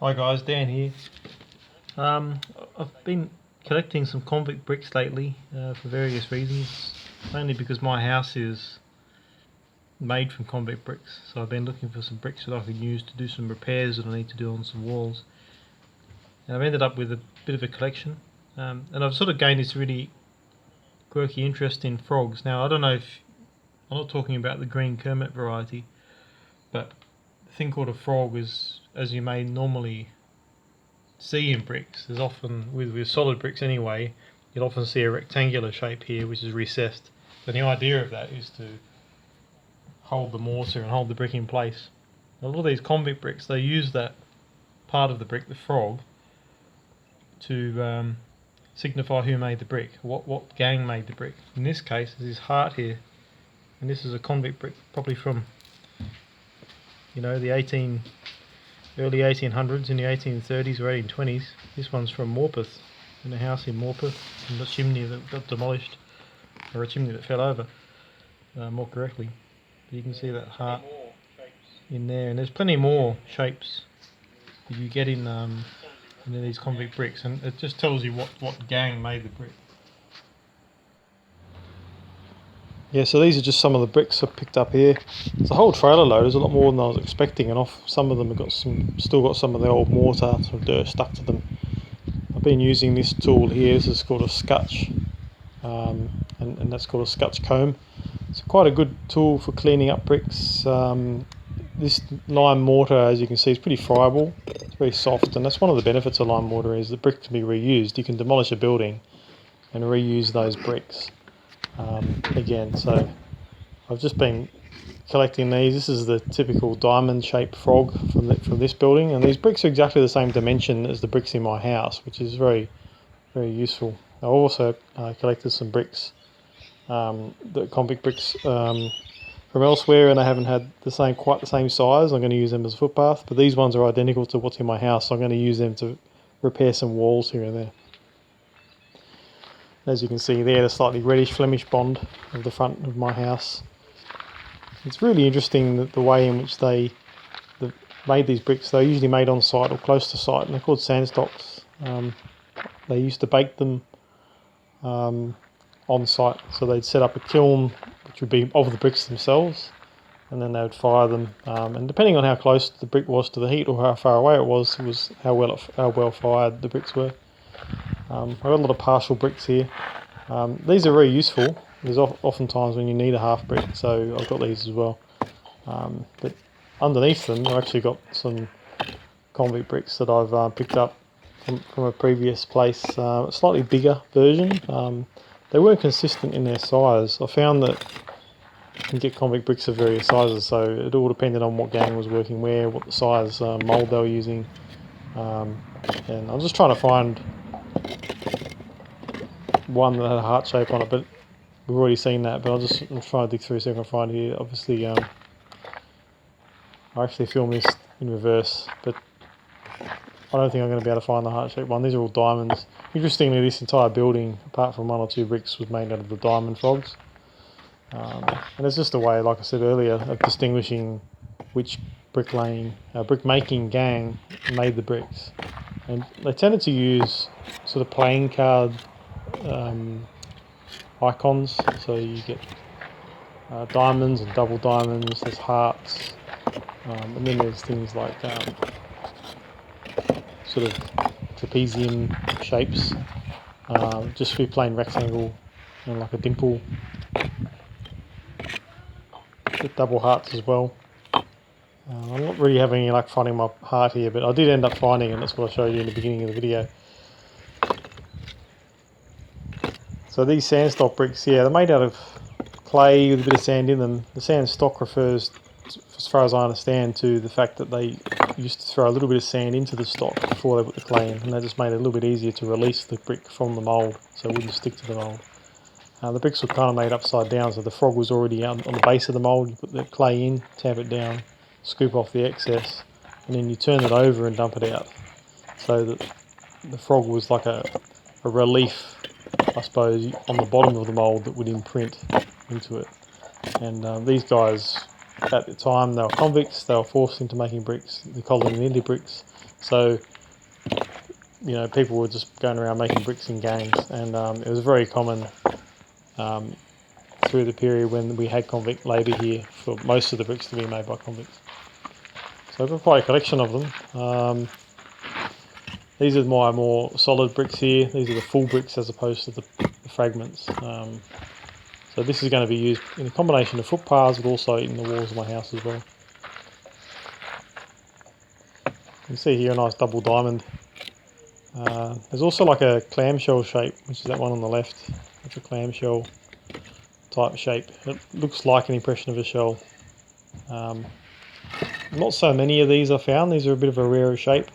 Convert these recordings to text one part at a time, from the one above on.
Hi guys, Dan here. I've been collecting some convict bricks lately for various reasons, mainly because my house is made from convict bricks, so I've been looking for some bricks that I can use to do some repairs that I need to do on some walls. And I've ended up with a bit of a collection, and I've sort of gained this really quirky interest in frogs. Now I don't know if, I'm not talking about the green Kermit variety, but the thing called a frog is, as you may normally see in bricks, there's often, with solid bricks anyway, you'll often see a rectangular shape here which is recessed. And the idea of that is to hold the mortar and hold the brick in place. A lot of these convict bricks, they use that part of the brick, the frog, to signify who made the brick, what gang made the brick. In this case, there's this heart here, and this is a convict brick, probably from, you know, the early 1800s, in the 1830s or 1820s. This one's from Morpeth, in a house in Morpeth, and the chimney that got demolished, or a chimney that fell over, more correctly. But you can see that heart in there, and there's plenty more shapes that you get in these convict bricks, and it just tells you what gang made the brick. Yeah, so these are just some of the bricks I picked up here. It's a whole trailer load. There's a lot more than I was expecting, and off some of them have got still got some of the old mortar, some dirt stuck to them. I've been using this tool here. This is called a scutch, and that's called a scutch comb. It's quite a good tool for cleaning up bricks. This lime mortar, as you can see, is pretty friable. It's very soft, and that's one of the benefits of lime mortar, is the brick can be reused. You can demolish a building and reuse those bricks. Again, so I've just been collecting these. This is the typical diamond shaped frog from this building, and these bricks are exactly the same dimension as the bricks in my house, which is very, very useful. I also collected some bricks, the convict bricks from elsewhere, and I haven't had quite the same size. I'm going to use them as a footpath, but these ones are identical to what's in my house, so I'm going to use them to repair some walls here and there. As you can see there, the slightly reddish Flemish bond of the front of my house. It's really interesting the way in which they made these bricks. They're usually made on site or close to site, and they're called sandstocks. They used to bake them on site, so they'd set up a kiln which would be of the bricks themselves, and then they would fire them. And depending on how close the brick was to the heat or how far away it was how well fired the bricks were. I've got a lot of partial bricks here. These are very useful. There's oftentimes when you need a half brick, so I've got these as well. But underneath them, I've actually got some convict bricks that I've picked up from a previous place, a slightly bigger version. They weren't consistent in their size. I found that you can get convict bricks of various sizes, so it all depended on what gang was working where, what the size mould they were using. And I'm just trying to find one that had a heart shape on it, but we've already seen that. But I'm trying to dig through so I can find here. Obviously, I actually filmed this in reverse, but I don't think I'm going to be able to find the heart shaped one. These are all diamonds. Interestingly, this entire building, apart from one or two bricks, was made out of the diamond frogs. And it's just a way, like I said earlier, of distinguishing which brick making gang made the bricks. And they tended to use sort of playing card icons, so you get diamonds and double diamonds, there's hearts, and then there's things like sort of trapezium shapes, just through plain rectangle and like a dimple. Get double hearts as well. I'm not really having any luck finding my heart here, but I did end up finding it, and that's what I showed you in the beginning of the video. So these sandstock bricks, yeah, they're made out of clay with a bit of sand in them. The sandstock refers, as far as I understand, to the fact that they used to throw a little bit of sand into the stock before they put the clay in, and that just made it a little bit easier to release the brick from the mould, so it wouldn't stick to the mould. The bricks were kind of made upside down, so the frog was already on the base of the mould. You put the clay in, tamp it down, scoop off the excess, and then you turn it over and dump it out, so that the frog was like a relief, I suppose, on the bottom of the mould that would imprint into it. And these guys, at the time, they were convicts. They were forced into making bricks. They called them India bricks. So, you know, people were just going around making bricks in games, and it was very common through the period when we had convict labour here for most of the bricks to be made by convicts. So I've got quite a collection of them. These are my more solid bricks here. These are the full bricks as opposed to the fragments. So this is going to be used in a combination of footpaths, but also in the walls of my house as well. You can see here a nice double diamond. There's also like a clamshell shape, which is that one on the left. It's a clamshell type shape. It looks like an impression of a shell. Not so many of these I found. These are a bit of a rarer shape.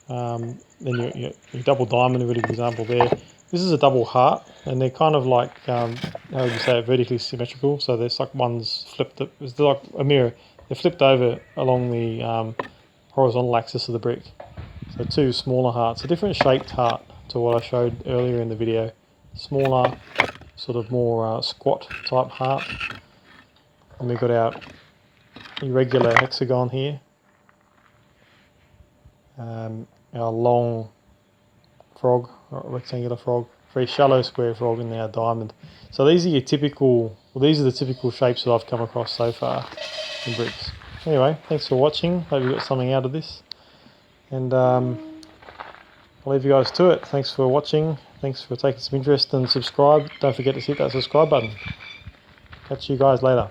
Then your double diamond, a really good example there. This is a double heart, and they're kind of like, how would you say it, vertically symmetrical. So there's like one's flipped, it's like a mirror. They're flipped over along the horizontal axis of the brick. So two smaller hearts, a different shaped heart to what I showed earlier in the video. Smaller, sort of more squat type heart. And we've got our irregular hexagon here. Our long frog, or rectangular frog, very shallow square frog, and our diamond. So these are your typical, well, these are the typical shapes that I've come across so far in bricks. Anyway, thanks for watching. Hope you got something out of this. And I'll leave you guys to it. Thanks for watching. Thanks for taking some interest, and subscribe. Don't forget to hit that subscribe button. Catch you guys later.